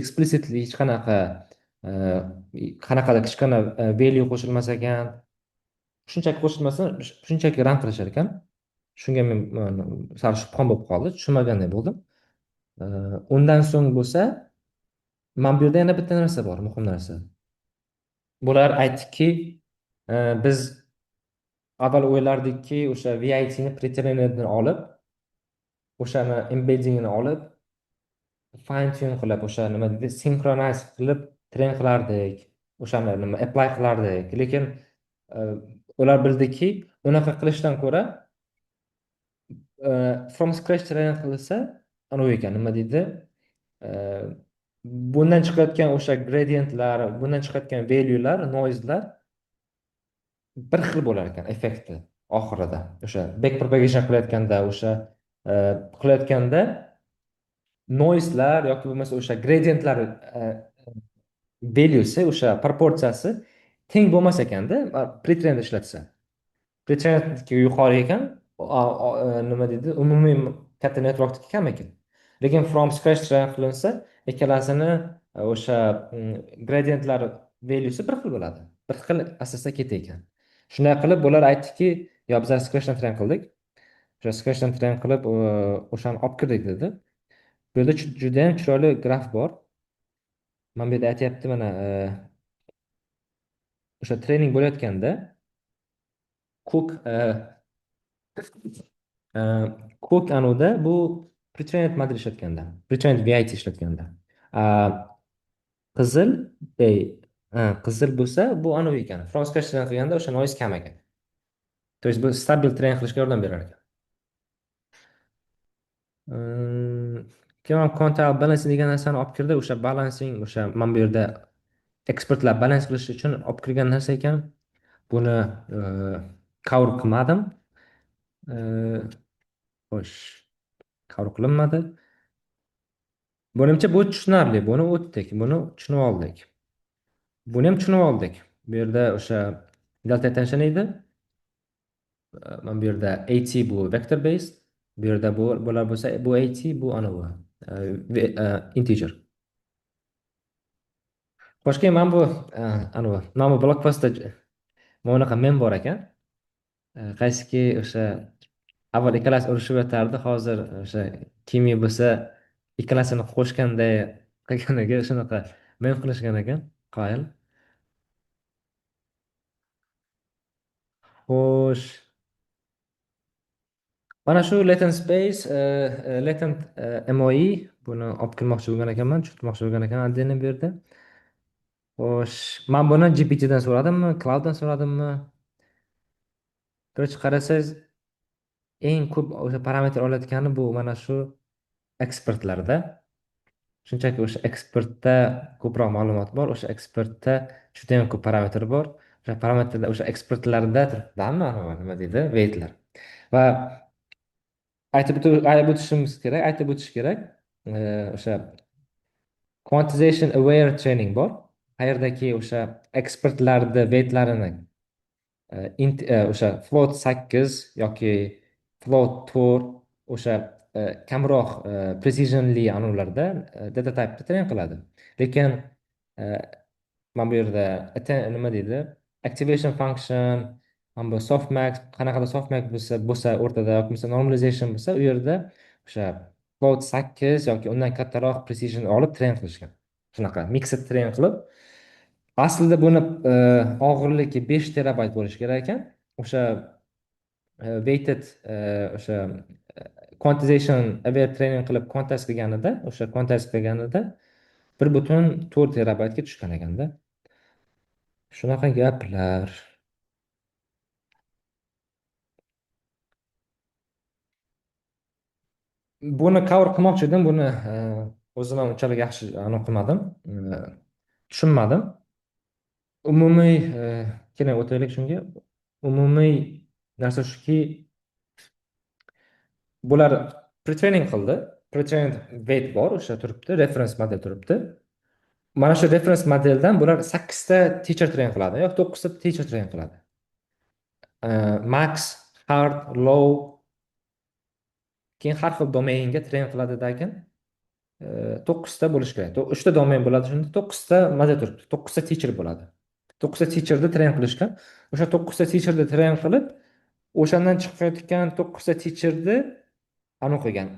explicitly hech qanaqadir kichkina value qo'shilmas ekan. Shunchaki qo'shilmasa, shunchaki run qilishar ekan. Shunga men sal shubham bo'lib qoldi, tushunmaganday bo'ldim. E, Undan so'ng bo'lsa, mana bu yerda yana bitta narsa bor, muhim narsa. Bular aytdiki, biz avval o'ylardikki, o'sha VITni pretrainерni olib, o'shani embeddingini olib, fine tune qilib, o'sha nima deydi, sinkronize qilib train qilardik, o'shani nima apply qilardik. Lekin e, ular bildiki, unaqa qilishdan ko'ra from scratch train qilsa, anavi ekan, nima deydi, e, bundan chiqayotgan o'sha gradientlar, bundan chiqayotgan valuelar, noiselar bir xil bo'lar ekan effekti oxirida. O'sha back propagation qilayotganda, o'sha qilayotganda noiselar yoki bo'lmasa o'sha gradientlar valuesi, o'sha proporsiyasi teng bo'lmas ekanda pretrendda ishlatsa. Pretrendniki yuqori ekan, nima deydi, umumiy katta networkniki kam ekan. Lekin from scratch train qilinsa, ikkalasini o'sha gradientlar valuesi bir xil bo'ladi. Bir xil asosda ketar ekan. Shunday qilib bular aytdiki, yo bizlar scratchdan train qildik. O'sha scratchdan train qilib o'shani olib kirdik dedi. Bu yerda juda ham chiroyli graf bor. Mana bu yerda aytyapti, mana o'sha trening bo'layotganda Cook Cook anoda bu pretrained model ishlatganda, pretrained VIT ishlatganda. Qizil ey, qizil bo'lsa bu anavi ekan. From scratch train qilganda o'sha noise kam ekan. То есть bu stabil train qilishga yordam berar ekan. Keyin ham quantile balancing degan narsani olib kirdi. O'sha balancing, o'sha mana bu yerda ekspertlar balans qilish uchun olib kirgan narsa ekan. Buni cover qilmadim. Xo'sh, cover qilinmadi. Menimcha bu tushunarli. Buni o'tdik. Buni tushunib oldik. Buni ham tushunib oldik. Bu yerda o'sha delta attention edi. Mana bu yerda AT bu vector based. Bu yerda bular bo'lsa, bu AT bu anavi integer. Xo'sh, mana bu anavi nomi blockbuster mana bunaqa mem bor ekan. Qaysiki o'sha avval ikkalasi urushib yotardi, hozir o'sha kimyo bo'lsa ikkalasini qo'shganday qilganiga shunaqa mem qilishgan ekan. Qoyil. Xo'sh, mana shu latent space, latent MOE buni olib kirmoqchi bo'lgan ekanman, tushirmoqchi bo'lgan ekan отдельно bu yerda. Xo'sh, men buni GPTdan so'radimmi, Clouddan so'radimmi? Короче, qarasangiz eng ko'p o'sha parametr olayotgani bu mana shu ekspertlarda. Shunchaki o'sha ekspertda ko'proq ma'lumot bor, o'sha ekspertda juda ham ko'p parametr bor. O'sha parametrda o'sha ekspertlarda turibdimi, nima deydi, weightlar. Va aytib o'tish kerak. O'sha quantization aware training bor. Qayerdaki o'sha ekspertlarni weightlarini o'sha float 8 yoki float 4 o'sha kamroq precisionli anavlarda data type'da train qiladi. Lekin mana bu yerda nima deydi, activation function, mana bu softmax, qanaqadir softmax bo'lsa o'rtada yoki bo'lmasa normalization bo'lsa, u yerda o'sha float 8 yoki undan kattaroq precision olib train qilishgan. Shunaqa mixed train qilib, aslida buni og'irligi 5 terabayt bo'lishi kerak ekan. O'sha weighted o'sha quantization aware training qilib quantize qilganida, o'sha quantize qilganida 1,4 terabaytga tushgan ekanda. Shunaqa gaplar. Buni cover qilmoqchi edim, buni o'zim ham unchalik yaxshi aniq qilmadim, tushunmadim. Umumiy keling o'taylik shunga. Umumiy narsa shuki, bular pretraining qildi. Pretrained weight bor, o'sha turibdi, reference model turibdi. Mana shu reference modeldan bular 8 ta teacher train qiladi yoki 9 ta teacher train qiladi. Max, hard, low, keyin har xil domainga train qiladi ekan. 9 ta bo'lishi kerak. 3 ta domain bo'ladi, shunda 9 ta model turibdi. 9 ta teacher bo'ladi. 9 ta teacherda train qilishgan. O'sha 9 ta teacherda train qilib, o'shandan chiqayotgan 9 ta teacherni aniq qilgan.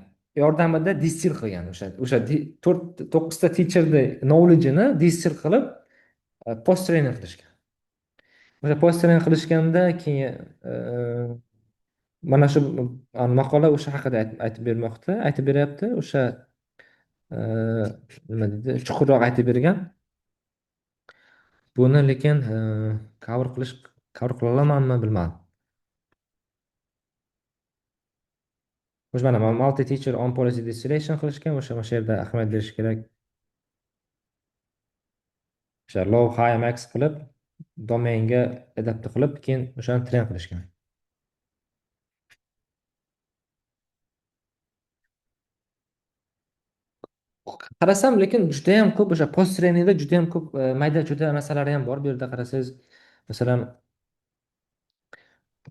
yordamida distill qilgan o'sha 4-9 ta teacherni knowledge'ini distill qilib post training qilishgan. O'sha post training qilishganda keyin mana shu maqola o'sha haqida aytib bermoqda, aytib beryapti. O'sha e, nima deydi, chuqurroq aytib bergan. Buni lekin cover qila olamanmi bilmadim. O'sha mana multi teacher on policy distillation qilishgan. O'sha yerda ahamiyat berish kerak. O'sha low high max qilib domainga adapte qilib keyin o'shani train qilishgan. Qarasam lekin juda ham ko'p o'sha post trainingda juda ham ko'p mayda chuyda narsalari ham bor. Bu yerda qarasangiz, masalan,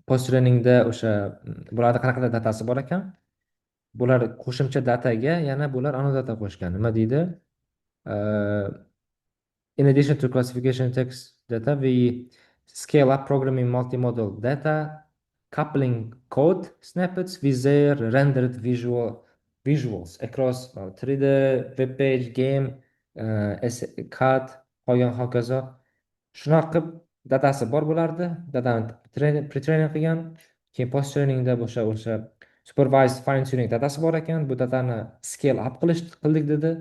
post trainingda o'sha bularda qanaqadir datasi bor ekan. Bular qo'shimcha dataga yana bular annotator qo'shgan. Nima deydi? Uh, in addition to classification text data, we scale up programming multimodal data, coupling code snippets with their rendered visuals across 3D, web page, game, CAD, qolgan hokazo. Shunaqa qilib datasi bor bo'lardi. Datani pre-training qilgan. Keyin post trainingda o'sha supervised fine tuning datasi bor ekan. Bu datani scale up qildik dedi.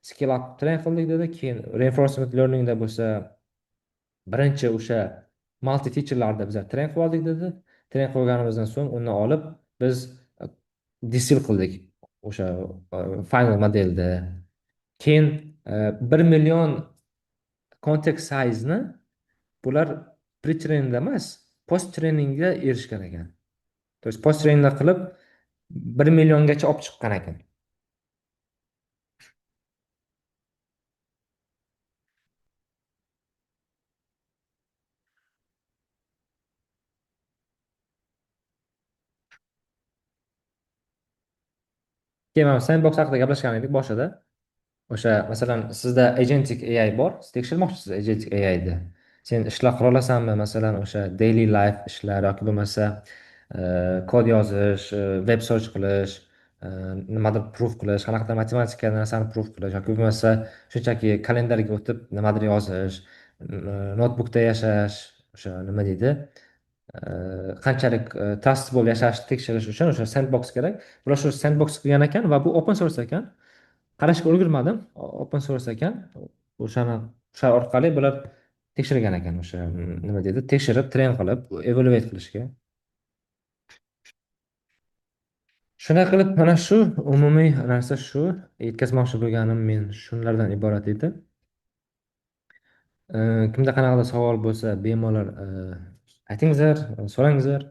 Scale up train qildik dedi. Keyin reinforcement learningda bo'lsa birinchi o'sha multi teacherlarda biz train qilib oldik dedi. Train qilganimizdan so'ng uni olib biz distill qildik o'sha final modelda. Keyin 1 million context size'ni bular pre-trainingda emas, post trainingga erishgan ekan. То есть post trainingda qilib 1 milliongacha olib chiqqan ekan. Keyin mana sandbox haqida gaplashgan edik boshida. O'sha masalan sizda agentic AI bor, siz tekshirmoqchisiz agentic AI'da. Sen ishlar qila olasanmi? Masalan, o'sha daily life ishlar yoki bo'lmasa kod yozish, web search qilish, nimadir proof qilish, qanaqadir matematika narsani proof qilish yoki bo'lmasa shunchaki kalendarga o'tib nimadir yozish, notebookda yashash, o'sha nima deydi? Qanchalik trustable yashashni tekshirish uchun o'sha sandbox kerak. Bular shu sandbox qilgan ekan va bu open source ekan. Qarashga ulgurmadim. Open source ekan. O'sha orqali bular tekshirgan ekan o'sha nima deydi? Tekshirib, train qilib, evaluate qilishga. Shunday qilib, mana shu umumiy narsa shu. Yetkazmoqchi bo'lganim men shunlardan iborat edi. Kimda qanaqadir savol bo'lsa, bemalol aytingizlar, so'rangizlar.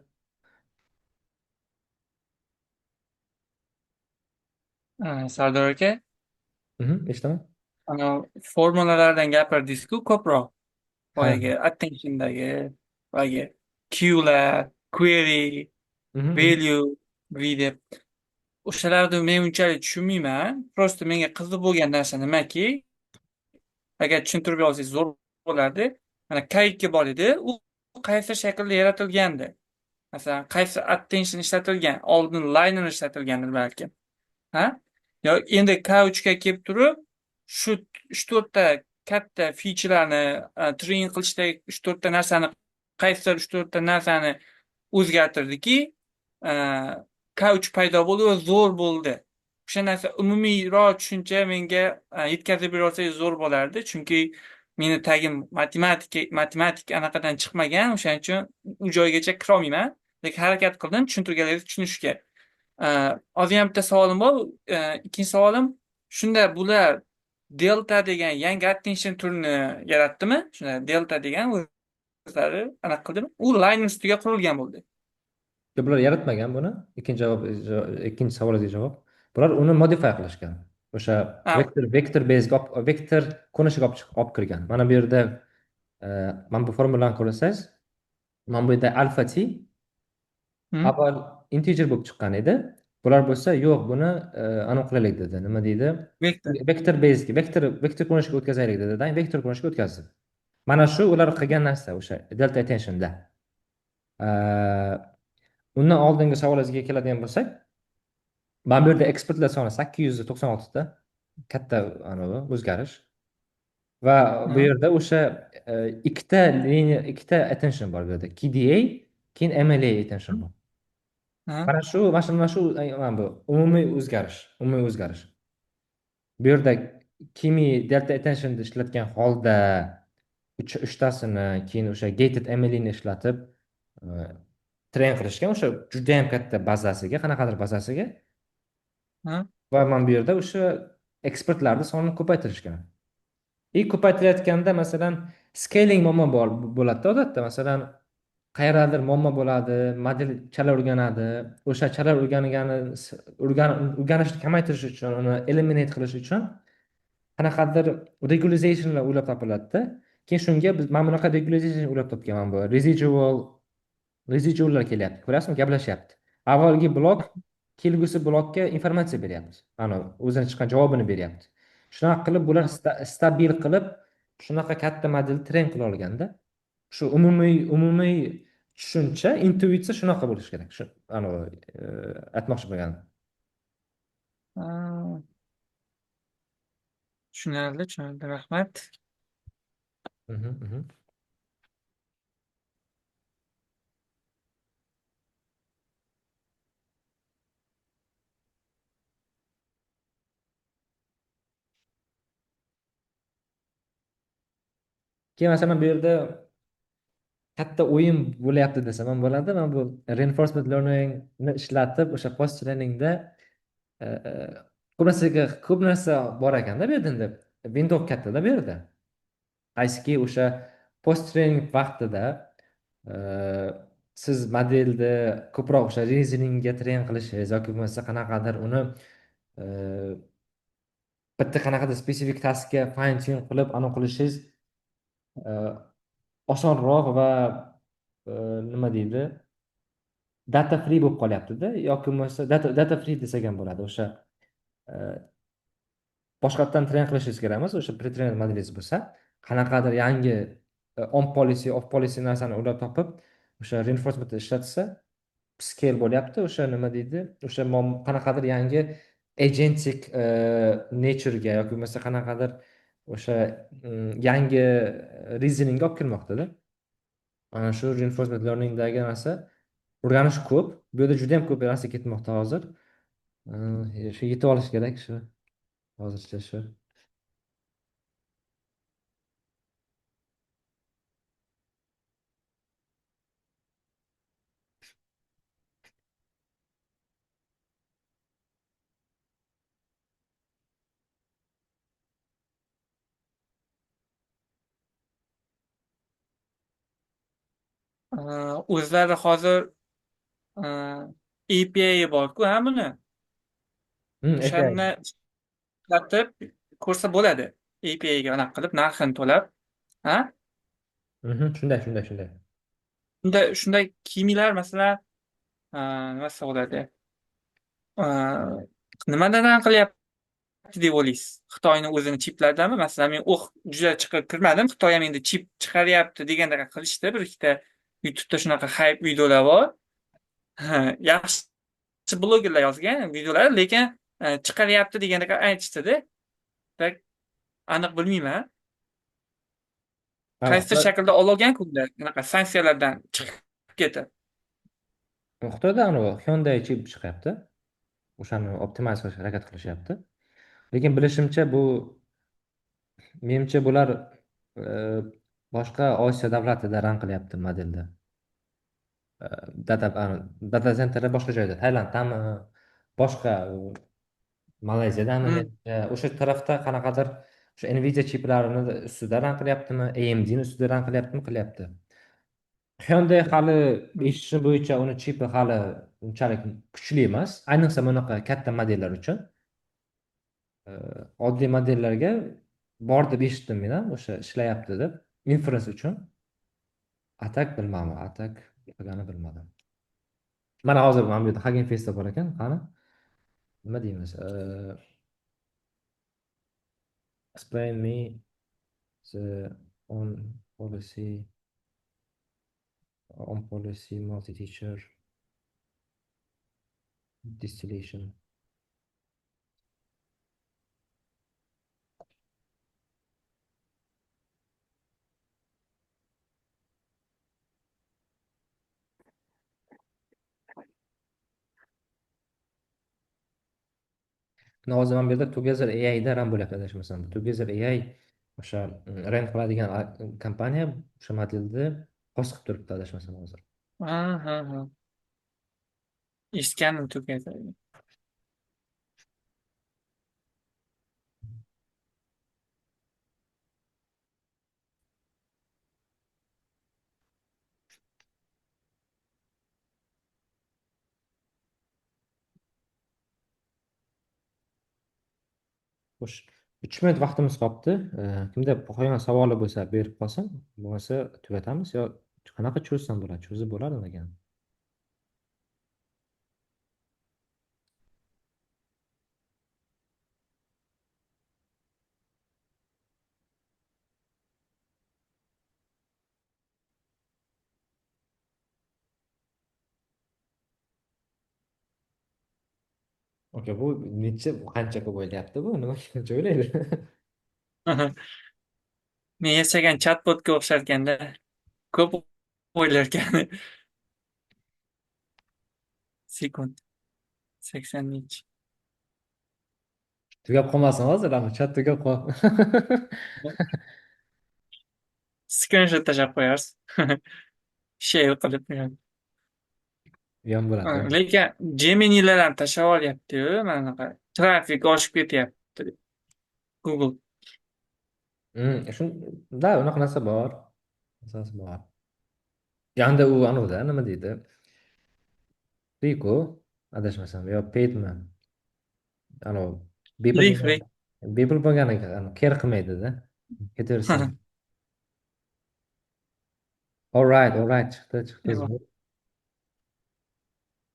Sardor aka, Eshitaman. formulalardan gapirdingiz-ku ko'proq. Ha. Boyagi attentiondagi, boyagi queue'lar, query, value, v deb. O'shalarni men unchalik tushunmayman. Prosta menga qiziq bo'lgan narsa nimaki, agar tushuntirib olsangiz zo'r bo'lardi. Mana kayitga bor edi, u qaysi shaklda yaratilgandi. Masalan, qaysi attention ishlatilgan, oldin liner ishlatilgandir balki. Ha? Yo endi K3 ga kelib turib, shu 3-4 ta katta featurelarni train qilishdagi 3-4 ta narsani qaysidir 3-4 ta narsani o'zgartirdiki, K3 paydo bo'ldi va zo'r bo'ldi. O'sha narsa umumiyroq tushuncha menga yetkazib bersangiz zo'r bo'lardi, chunki meni tagim matematik anaqadan chiqmagan, o'shaning uchun u joygacha kira olmayman. Lekin harakat qildim tushuntirganlaringizni tushunishga. Hozir ham bitta savolim bor. Ikkinchi savolim, shunda bular delta degan yangi attention turini yaratdimi? Shunda delta degan o'zlari anaqa qildimi? U line ustiga qurilgan bo'ldi. Bular yaratmagan buni. Ikkinchi savolingizga javob. Bular uni modify qilishgan. O'sha vektor base'ga vektor ko'rinishiga olib kirgan. Mana bu yerda mana bu formulani ko'rsangiz, mana bu yerda alfa t avval integer bo'lib chiqqan edi. Bular bo'lsa, yo'q, buni anaqa qilaylik dedi. Nima deydi? Vektor base'ga, vektor ko'rinishga o'tkazaylik dedi. Vektor ko'rinishga o'tkazdi. Mana shu ular qilgan narsa o'sha delta attentionda. Undan oldingi savolingizga keladigan bo'lsak, mana bu yerda ekspertlar soni 896 ta. Katta anavi o'zgarish. Va bu Ha? yerda o'sha ikkita liniya, ikkita attention bor bu yerda. KDA, keyin MLA attention bor. Ha? Mana shu mana bu umumiy o'zgarish, umumiy o'zgarish. Bu yerda Kimi delta attention'da ishlatgan holda uchtasini, keyin o'sha gated ML'ni ishlatib e, train qilishgan o'sha juda ham katta bazasiga, qanaqadir bazasiga. Ha? Va mana bu yerda o'sha ekspertlarni sonini ko'paytirishgan. Ko'paytirayotganda masalan scaling muammo bor bo'ladida odatda. Masalan, qayerdadir muammo bo'ladi, model chala o'rganadi. O'sha chala o'rganishni kamaytirish uchun, uni eliminate qilish uchun qanaqadir regularization o'ylab topiladida. Keyin shunga mana bunaqa regularization o'ylab topganman bu. Residuallar kelyapti. Ko'rasizmi, gaplashyapti. Avvalgi blok kelgusi blokka informatsiya beryapti. Ana o'zining chiqqan javobini beryapti. Shunaqa qilib bular stabil qilib shunaqa katta model train qila olganda, shu umumiy tushuncha, intuitsiya shunaqa bo'lishi kerak. Shu ana aytmoqchi bo'lganim. Ha. Tushunarli, tushunarli. Rahmat. Mhm, mhm. Keyin masalan bu yerda katta o'yin bo'lyapti desam ham bo'ladi. Mana bu reinforcement learningni ishlatib o'sha post trainingda ko'p narsa bor ekanda bu yerda. Endi Windows kattada bu yerda. Qaysiki o'sha post training vaqtida e, siz modelni ko'proq o'sha reasoningga train qilishingiz yoki bo'lmasa qanaqadir uni e, bitta qanaqadir spesifik taskga fine tune qilib anaqa qilishingiz e, osonroq va nima deydi, data free bo'lib qolyaptida, yoki bo'lmasa data free desak ham bo'ladi. O'sha e, boshqatdan train qilishingiz kerak emas. O'sha pre-trained modelingiz bo'lsa, qanaqadir yangi on policy, off policy narsani o'ylab topib, o'sha reinforcement ishlatsa, scale bo'lyapti. O'sha nima deydi? O'sha qanaqadir yangi agentic nature'ga yoki bo'lmasa qanaqadir o'sha yangi reasoningga olib kirmoqda-da. Ana shu reinforcement learningdagi narsa o'rganish ko'p. Bu yerda juda ham ko'p narsa ketmoqda hozir. Shu yetib olish kerak shu. Hozircha shu. O'zlari hozir API bor-ku, ha buni. API. O'shanni ishlatib ko'rsa bo'ladi. APIga anaqa qilib narxini to'lab, ha? Shunday. Shunday kiyimlar masalan, nimasi bo'ladi? Nimadan qilyapti deb o'ylaysiz? Xitoyning o'zini chiplaridanmi? Masalan, men juda chiqib kirmadim. Xitoy ham endi chip chiqaryapti degandek qilishdi. Bir ikkita YouTube'da shunaqa hype videolar bor. Yaxshi blogerlar yozgan videolar, lekin chiqaryapti degandek aytishdida. Aniq bilmayman. Qaysidir shaklda olgan ular bunaqa sanksiyalardan chiqib ketib. Xitoyda anavi Hyundai chip chiqyapti. O'shani optimize qilishga harakat qilishyapti. Lekin bilishimcha menimcha bular e, boshqa Osiyo davlatida run qilyapti modelda. Data data centerlar boshqa joyda, Tailanddami, boshqa Malayziyadami, Hmm. menimcha o'sha tarafda qanaqadir o'sha Nvidia chiplarini ustida run qilyaptimi, AMDni ustida run qilyapti. Hyundai hali eshitishim bo'yicha uni chipi hali unchalik kuchli emas, ayniqsa bunaqa katta modellar uchun. Oddiy modellarga bor deb eshitdim men ham, o'sha ishlayapti deb, inference uchun. Atak bilmadim, atak qilgani bilmadim. Mana hozir mana bu yerda Hugging Face bor ekan, qani nima deymiz? Explain me the policy multi-teacher distillation. hozir bu yerda Together AIda ran bo'lyapti adashmasam. Together AI o'sha ran qiladigan kompaniya o'sha modelni xos qilib turibdi adashmasam hozir. Ha, ha, ha. Eshitgandim Together. Xo'sh, 3 minut vaqtimiz qolibdi. Kimda qolgan savoli bo'lsa berib qolsin, bo'lmasa tugatamiz yo qanaqa cho'zsam bo'ladi? Cho'zib bo'ladimi degan. Okey, bu necha qancha ko'p o'ylayapti bu? Nima shuncha o'ylaydi? Men yasagan chatbotga o'xsharkanda ko'p o'ylarkan. Sekund 80 Tugab qolmasin hozir, ama chat tugab qol. skrinshot tashlab qo'yarsiz. Share qilib. Yom bo'ladi. Lekin Gemini'lar ham tashlab olyapti-yu, mana bunaqa trafik oshib ketyapti deb. Google. Da, unaqa narsa bor. Narsasi bor. Yanda u anavda nima deydi? Free-ku, adashmasam, yo paidmi? Anavi bepul Free, bo'lgan, free. bepul bo'lganiga care qilmaydida. Ketaversin. All right, chiqdi. Evo,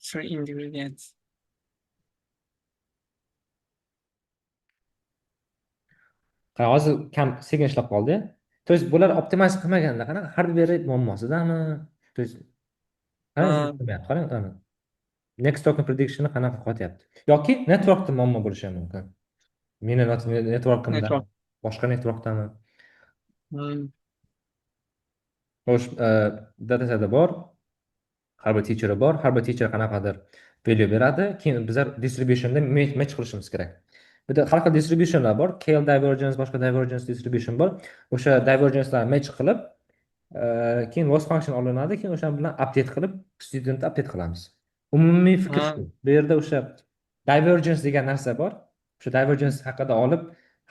3 ingredients. Hozir kam sekin ishlab qoldi. То есть bular optimize qilmaganda qanaqa hardware muammosidami? То есть qarang, Ha, qarang, ana. Next token prediction qanaqa qotyapti? Yoki networkda muammo bo'lishi ham mumkin. Meni networkimda, network. boshqa networkdami? Hmm. Xo'sh, datasetda bor, har bir teacher bor, har bir teacher qanaqadir value beradi. Keyin bizlar distributionda match qilishimiz kerak. Bitta har xil distributionlar bor. KL divergence, boshqa divergence distribution bor. O'sha divergencelar match qilib, keyin loss function olinadi, keyin o'sha bilan update qilib, studentni update qilamiz. Umumiy fikr Ha, shu. Bu yerda o'sha divergence degan narsa bor. O'sha divergence haqida olib,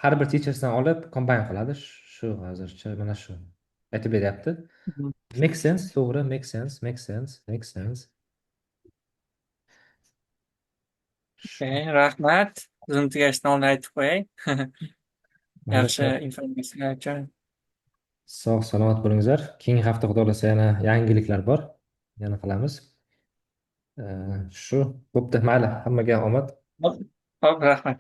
har bir teachersdan olib combine qiladi. Shu hozircha mana shu aytib beryapti. hmm. Make sense, to'g'ri, make sense. Okay, rahmat. Zoom tugashidan oldin aytib qo'yay. Yaxshi Mayli. informatsiyalar uchun. Sog' salomat bo'linglar. Keyingi hafta xudo xohlasa yana yangiliklar bor. Yana qilamiz. Shu bo'pti, mayli. Hammaga omad. Hop, hop, rahmat.